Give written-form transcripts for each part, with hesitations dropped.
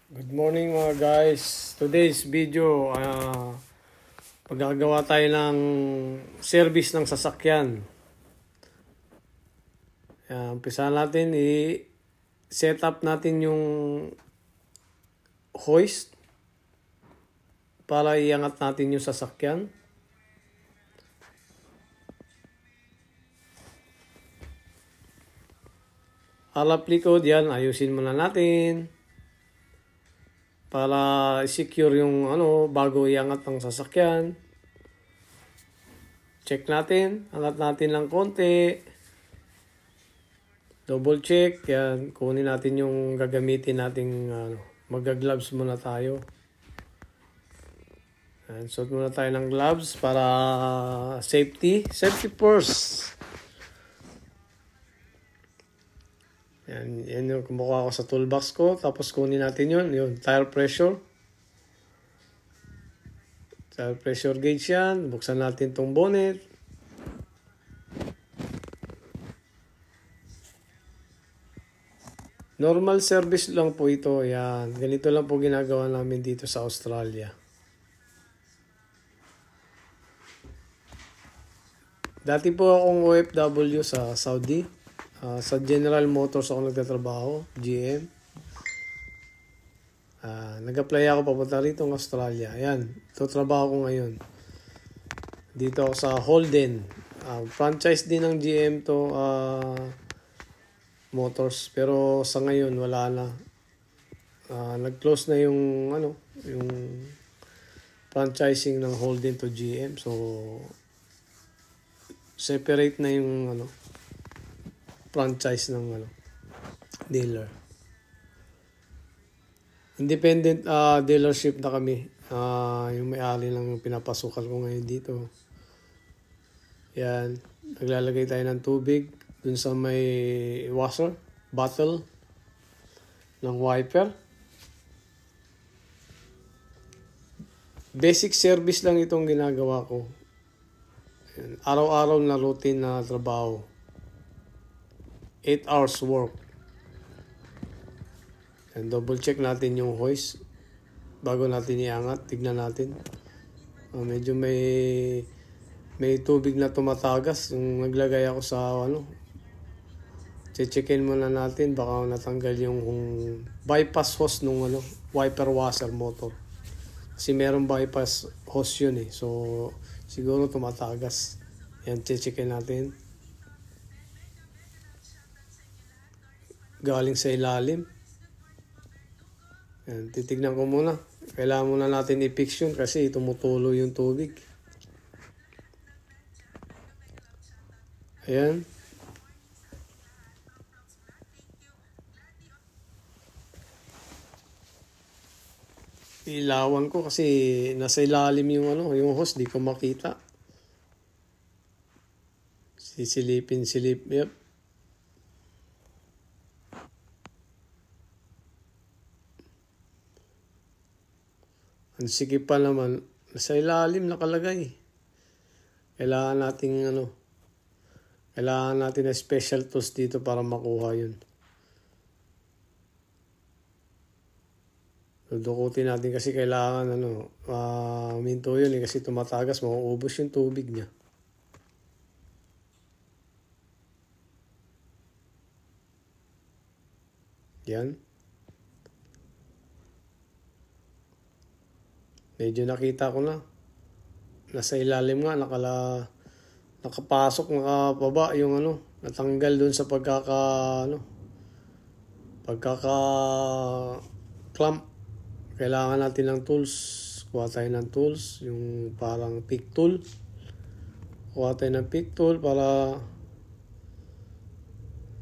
Good morning mga guys. Today's video, paggagawa tayo ng service ng sasakyan. Umpisa natin, i-set up natin yung hoist para iangat natin yung sasakyan. Harap likod yan, ayusin muna natin para secure yung bago iangat ang sasakyan. Check natin, angat natin lang konti. Double check, yan, kunin natin yung gagamitin nating magga-gloves muna tayo. Yan, suot muna tayo ng gloves para safety first. Yan yung kumukuha ko sa toolbox ko. Tapos kunin natin yung tire pressure. Tire pressure gauge yan. Buksan natin tong bonnet. Normal service lang po ito. Yan. Ganito lang po ginagawa namin dito sa Australia. Dati po akong OFW sa Saudi. Sa General Motors ako nagtatrabaho, GM. Nag-apply ako papunta rito ng Australia. Ayan, ito trabaho ko ngayon. Dito ako sa Holden. Franchise din ng GM to Motors. Pero sa ngayon, wala na. Nag-close na yung franchising ng Holden to GM. So, separate na yung franchise ng dealer. Independent dealership na kami. Yung may-ari lang yung pinapasukan ko ngayon dito. Yan. Naglalagay tayo ng tubig dun sa may washer, bottle ng wiper. Basic service lang itong ginagawa ko. Araw-araw na routine na trabaho. 8 hours work. And double check natin yung hoist bago natin iangat. Tignan natin. Medyo may tubig na tumatagas. Yung naglagay ako sa checkin muna natin. Baka natanggal yung bypass hose nung wiper washer motor. Kasi merong bypass hose yun eh. So siguro tumatagas. Yan, checkin natin. Galing sa ilalim. Yan, titignan ko muna. Kailangan muna natin i-fix yun kasi tumutulo yung tubig. Ayan. Ilawan ko kasi nasa ilalim yung yung hose, di ko makita. Silip. Yep. Ang sikip pa naman, sa ilalim nakalagay. Kailangan natin na special tools dito para makuha yun. Dudukutin natin kasi kailangan minto yun kasi tumatagas, mauubos yung tubig niya. Yan. Medyo nakita ko na. Nasa ilalim nga, nakapasok, nakababa yung natanggal dun sa pagkaka-clamp. Kailangan natin ng tools. Kuha tayo ng tools, yung parang pick tool. Kuha tayo ng pick tool para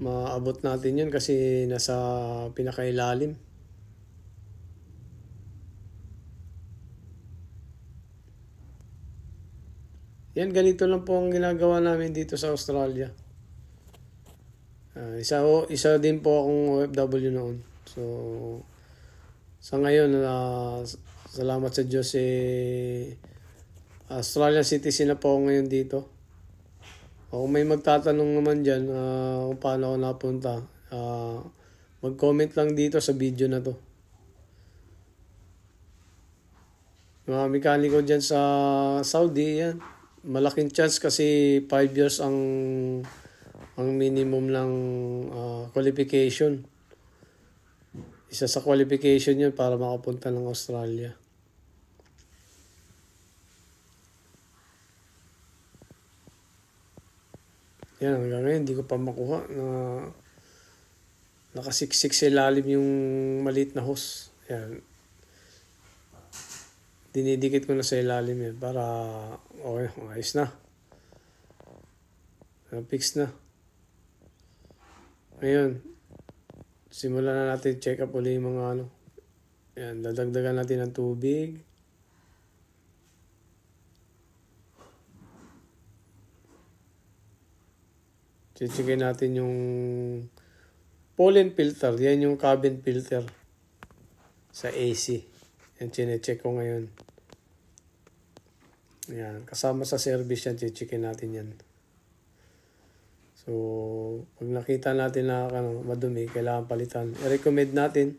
maabot natin yun kasi nasa pinakailalim. Yan, ganito lang po ang ginagawa namin dito sa Australia. Isa din po akong OFW noon. So, sa ngayon, salamat sa Diyos, Australian citizen na po ako ngayon dito. Kung may magtatanong naman dyan kung paano ako napunta, mag-comment lang dito sa video na to. Mga mekaniko dyan sa Saudi, yan. Malaking chance kasi 5 years ang minimum ng qualification. Isa sa qualification yun para makapunta ng Australia. Yan, hanggang ngayon hindi ko pa makuha na nakasiksik sa ilalim yung maliit na hose. Yan. Dinidikit ko na sa ilalim yan para okay, ayos na. Fix na. Ngayon, simulan na natin check up ulit yung mga ano. Yan, dadagdagan natin ng tubig. Checkin natin yung pollen filter. Yan yung cabin filter sa AC. Yan, chinecheck ko ngayon. Yan, kasama sa service yan, checkin natin yan. So, pag nakita natin na madumi, kailangan palitan. I-recommend natin.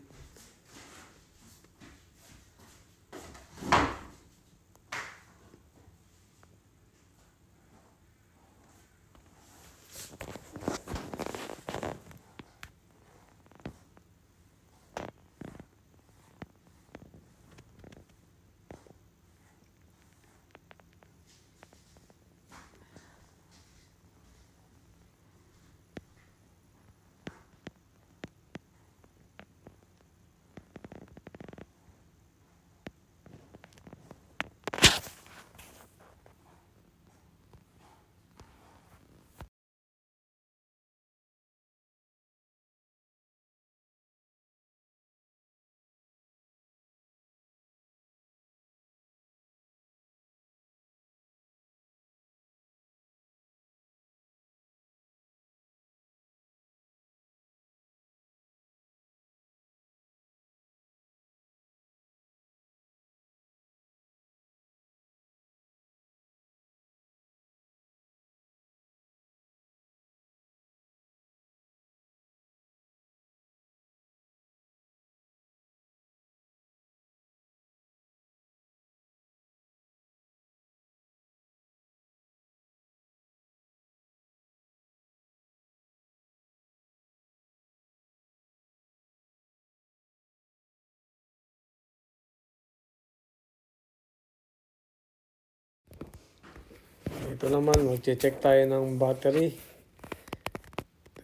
Ito naman, mag-check tayo ng battery.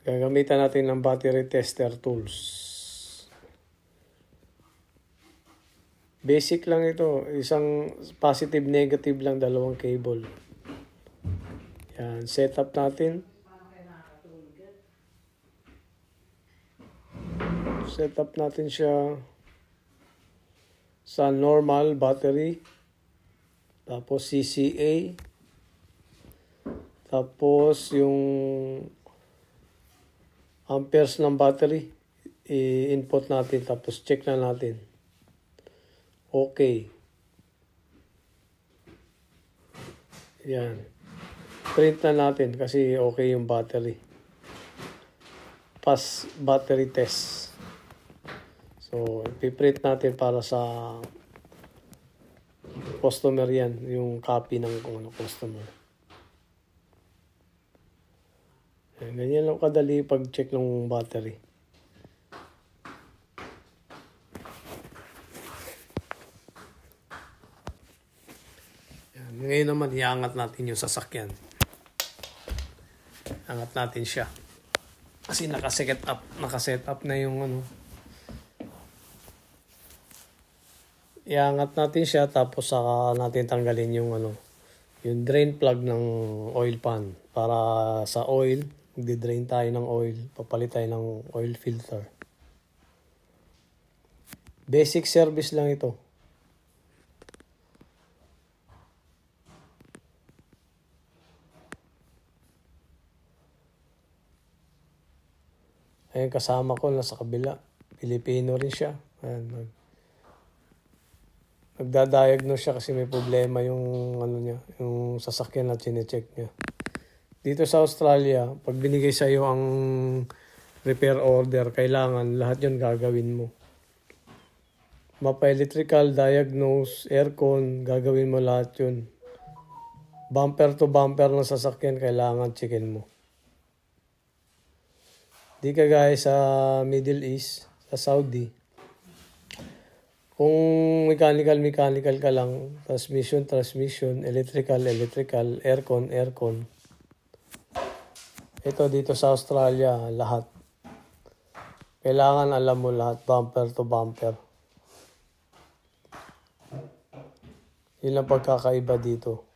Gagamitan natin ng battery tester tools. Basic lang ito. Isang positive, negative lang, dalawang cable. Yan, setup natin. Setup natin siya sa normal battery. Tapos CCA. Tapos yung amperes ng battery, i-input natin tapos check na natin. Okay. Yan. Print na natin kasi okay yung battery. Pass battery test. So, ipiprint natin para sa customer yan, yung copy ng customer. Ganyan lang kadali pag-check ng battery. Yan. Ngayon naman, iangat natin yung sasakyan. Angat natin siya. Kasi nakaset up na yung ano. Iangat natin siya tapos saka natin tanggalin yung ano, yung drain plug ng oil pan para sa oil. Magdi-drain tayo ng oil, papalit tayo ng oil filter. Basic service lang ito. Ayun, kasama ko nasa kabila. Pilipino rin siya. Ayun, nagda-diagnose siya kasi may problema yung ano niya, yung sasakyan na chine-check niya. Dito sa Australia, pag binigay sa iyo ang repair order, kailangan lahat 'yon gagawin mo. Mapa-electrical, diagnose, aircon, gagawin mo lahat yun. Bumper to bumper ng sasakyan, kailangan checkin mo. Di ka guys sa Middle East, sa Saudi. Kung mechanical ka lang, transmission, electrical, aircon. Ito dito sa Australia, lahat. Kailangan alam mo lahat, bumper to bumper. Yun ang pagkakaiba dito.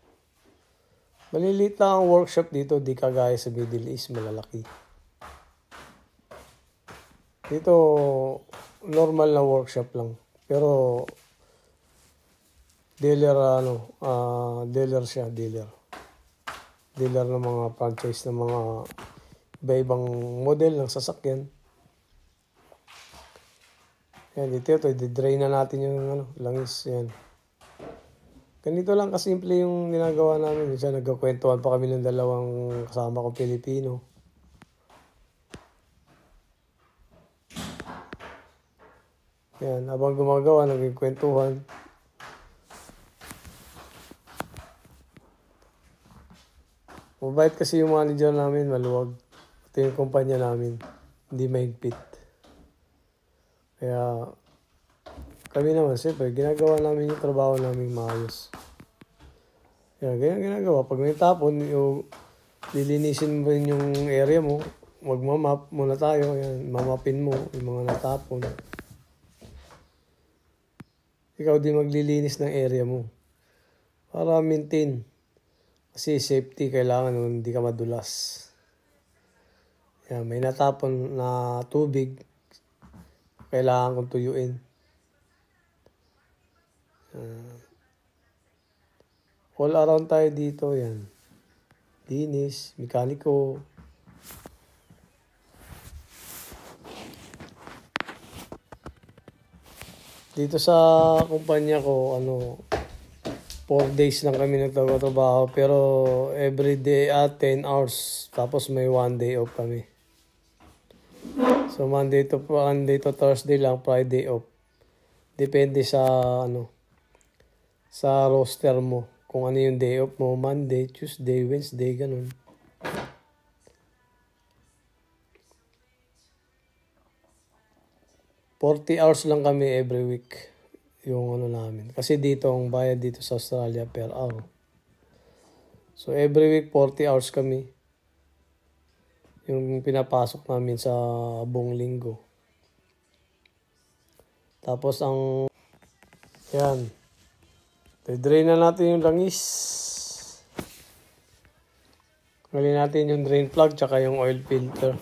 Maliliit lang ang workshop dito, di kagaya sa Middle East, malalaki. Dito, normal na workshop lang. Pero, dealer siya. Dealer ng mga franchise ng mga iba-ibang model ng sasakyan. Yan, dito, i-drain na natin yung langis. Yan. Ganito lang kasimple yung ginagawa namin. Minsan nagkakwentuhan pa kami ng dalawang kasama kong Pilipino. Yan, habang gumagawa, nagkikwentuhan. Mabait kasi yung manager namin, maluwag. Ito yung kumpanya namin, hindi mahigpit. Kaya kami naman, siyempre, ginagawa namin yung trabaho namin maayos. Kaya ganyan ginagawa. Pag may tapon, lilinisin mo rin yung area mo. Magmamap muna tayo. Yan, mamapin mo yung mga natapon. Ikaw din maglilinis ng area mo. Para maintain. Kasi safety kailangan hindi ka madulas. Yan, may natapon na tubig. Kailangan kong tuyuin. All around tayo dito, yan. Linis, mekaniko. Dito sa kumpanya ko, 4 days lang kami nagtatrabaho. Pero every day 10 hours. Tapos may 1 day off kami. So Monday to Thursday lang, Friday off. Depende sa sa roster mo. Kung ano yung day off mo, Monday, Tuesday, Wednesday, ganun. $40 hours lang kami every week yung namin. Kasi dito, ang bayad dito sa Australia per hour. So every week, 40 hours kami. Yung pinapasok namin sa buong linggo. Tapos yan. I-drain na natin yung langis. Gali natin yung drain plug tsaka yung oil filter.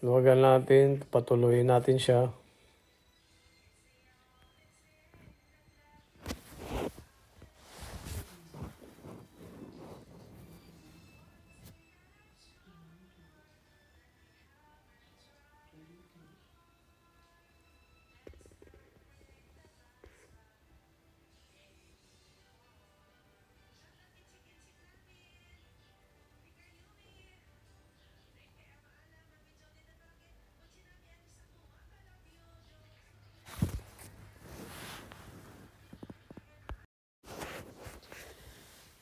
Luwagan natin, patuloyin natin siya.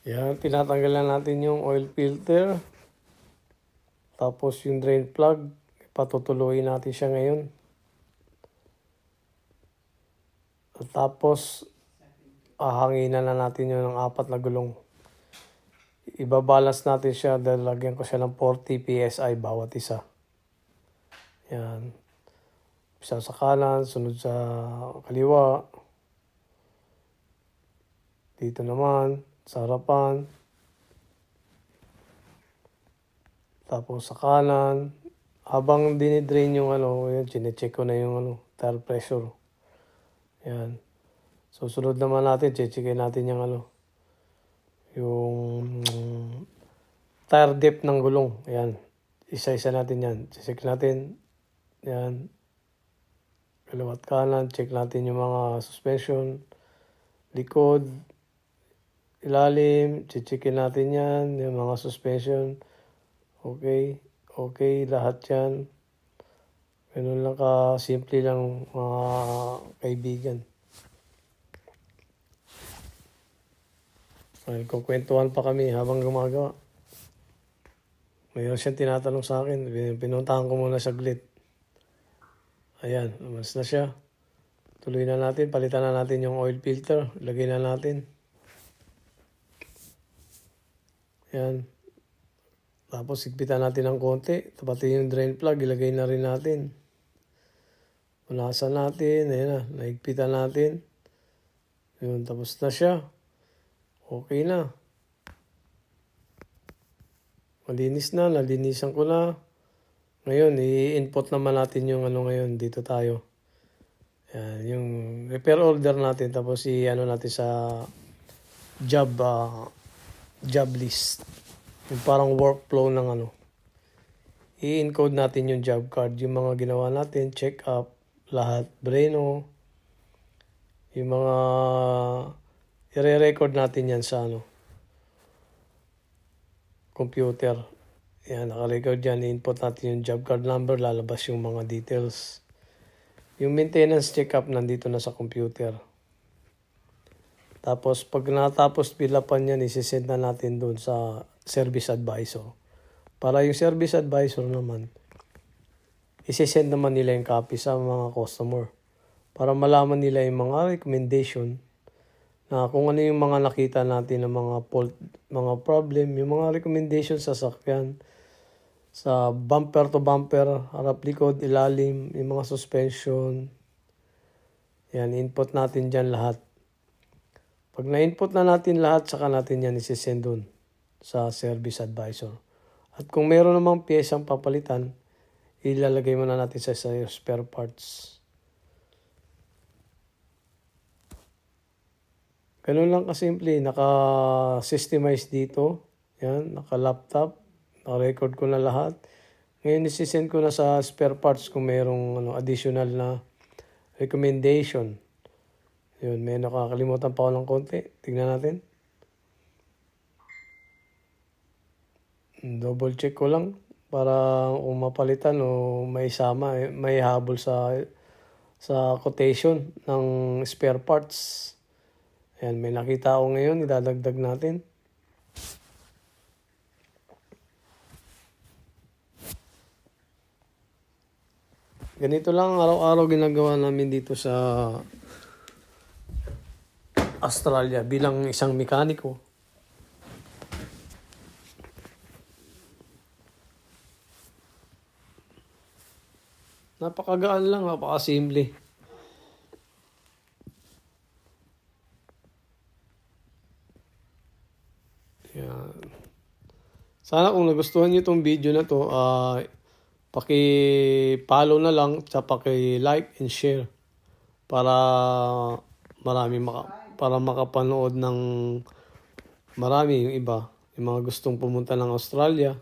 Yan, tinatanggalan natin yung oil filter. Tapos yung drain plug, patutuloyin natin siya ngayon. At tapos, hanginan na natin yun ng 4 na gulong. Ibabalance natin siya dahil lagyan ko siya ng 40 PSI bawat isa. Yan. Isa sa kanan, sunod sa kaliwa. Dito naman, sa harapan. Tapos sa kanan. Habang dinidrain yung yan, chinecheck ko na yung tire pressure. Yan. Susunod naman natin, checkin natin yung yung tire depth ng gulong. Yan. Isa-isa natin yan. Check natin. Yan. Kaliwat kanan, check natin yung mga suspension. Likod. Ilalim, checkin natin yan, yung mga suspension. Okay. Okay, lahat yan. Ganun lang ka-simple lang mga kaibigan. Ay, kukwentuhan pa kami habang gumagawa. Mayroon siyang tinatanong sa akin. Pinuntahan ko muna saglit. Ayan, umalis na siya. Tuloy na natin. Palitan na natin yung oil filter. Lagay na natin. Ayan. Tapos higpitan natin ng konti. Pati yung drain plug, ilagay na rin natin. Punasan natin. Ayan na. Nahigpitan natin. Yun, tapos na siya. Okay na. Malinis na. Nalinisan ko na. Ngayon, i-input naman natin yung ngayon. Dito tayo. Ayan, yung repair order natin. Tapos i-ano natin sa job list. Yung parang workflow ng I-encode natin yung job card. Yung mga ginawa natin. Check up. Lahat. Breno. Yung mga i-record natin yan sa computer. Yan, naka-record yan. I-input natin yung job card number. Lalabas yung mga details. Yung maintenance check-up nandito na sa computer. Tapos, pag natapos pilapan yan, isisend na natin doon sa service advisor. Para yung service advisor naman, isisend naman nila yung copy sa mga customer. Para malaman nila yung mga recommendation na kung ano yung mga nakita natin ng mga fault, mga problem, yung mga recommendation sa sakyan, sa bumper to bumper, harap likod, ilalim, yung mga suspension. Yan, input natin dyan lahat. Pag na-input na natin lahat, saka natin yan isisend dun sa service advisor. At kung meron namang piyesang papalitan, ilalagay muna natin sa spare parts. Ganun lang kasimple, naka-systemize dito. Yan, naka-laptop. Naka-record ko na lahat. Ngayon, isisend ko na sa spare parts kung mayroong additional na recommendation. Yun, may nakakalimutan pa ako ng konti. Tignan natin. Double check ko lang para kung mapalitan o may isama, may habol sa quotation ng spare parts. Ayan, may nakita ako ngayon, idadagdag natin. Ganito lang araw-araw ginagawa namin dito sa Australia bilang isang mekaniko. Napakagaan lang, napakasimple. Yan. Sana kung nagustuhan niyo itong video na to, paki-follow na lang, at paki-like and share para makapanood ng marami yung iba, yung mga gustong pumunta ng Australia.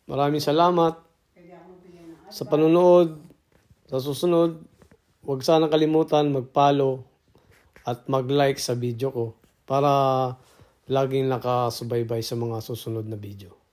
Maraming salamat sa panonood. Sa susunod, huwag sana kalimutan mag-follow at mag-like sa video ko para laging nakasubaybay sa mga susunod na video.